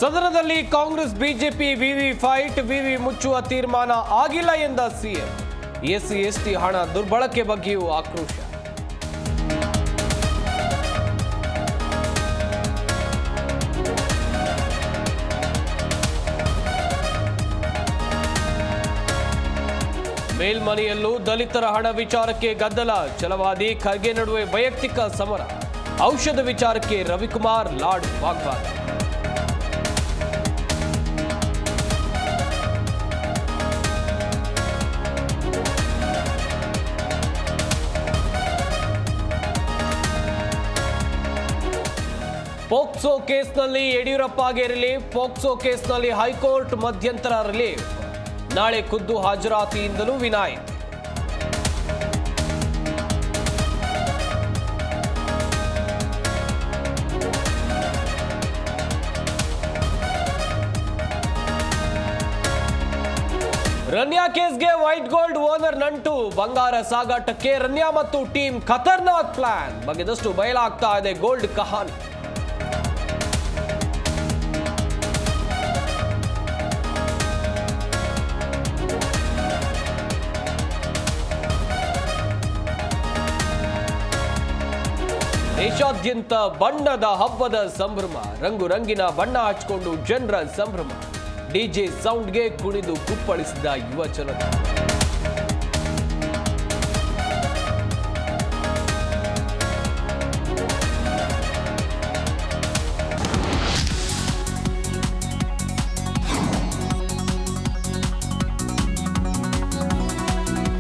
ಸದನದಲ್ಲಿ ಕಾಂಗ್ರೆಸ್ ಬಿಜೆಪಿ ವಿವಿ ಫೈಟ್, ವಿವಿ ಮುಚ್ಚುವ ತೀರ್ಮಾನ ಆಗಿಲ್ಲ ಎಂದ ಸಿಎಂ. ಎಸ್ಸಿ ಎಸ್ಟಿ ಹಣ ದುರ್ಬಳಕೆ ಬಗ್ಗೆಯೂ ಆಕ್ರೋಶ. ಮೇಲ್ಮನೆಯಲ್ಲೂ ದಲಿತರ ಹಣ ವಿಚಾರಕ್ಕೆ ಗದ್ದಲ, ಛಲವಾದಿ ಖರ್ಗೆ ನಡುವೆ ವೈಯಕ್ತಿಕ ಸಮರ. ಔಷಧ ವಿಚಾರಕ್ಕೆ ರವಿಕುಮಾರ್ ಲಾಡ್ ವಾಗ್ವಾದ. ಪೋಕ್ಸೋ ಕೇಸ್ನಲ್ಲಿ ಯಡಿಯೂರಪ್ಪಗೆ ರಿಲೀಫ್, ಪೋಕ್ಸೋ ಕೇಸ್ನಲ್ಲಿ ಹೈಕೋರ್ಟ್ ಮಧ್ಯಂತರ ರಿಲೀಫ್. ನಾಳೆ ಖುದ್ದು ಹಾಜರಾತಿಯಿಂದಲೂ ವಿನಾಯಿತಿ. ರನ್ಯಾ ಕೇಸ್ಗೆ ವೈಟ್ ಗೋಲ್ಡ್ ಓನರ್ ನಂಟು, ಬಂಗಾರ ಸಾಗಾಟಕ್ಕೆ ರನ್ಯಾ ಮತ್ತು ಟೀಮ್ ಖತರ್ನಾಕ್ ಪ್ಲಾನ್. ಬಗೆದಷ್ಟು ಬಯಲಾಗ್ತಾ ಇದೆ ಗೋಲ್ಡ್ ಕಹಾನಿ. ದೇಶಾದ್ಯಂತ ಬಣ್ಣದ ಹಬ್ಬದ ಸಂಭ್ರಮ, ರಂಗು ರಂಗಿನ ಬಣ್ಣ ಹಚ್ಚಿಕೊಂಡು ಜನರ ಸಂಭ್ರಮ. ಡಿಜೆ ಸೌಂಡ್ಗೆ ಕುಣಿದು ಕುಪ್ಪಳಿಸಿದ ಯುವ ಜನತೆ.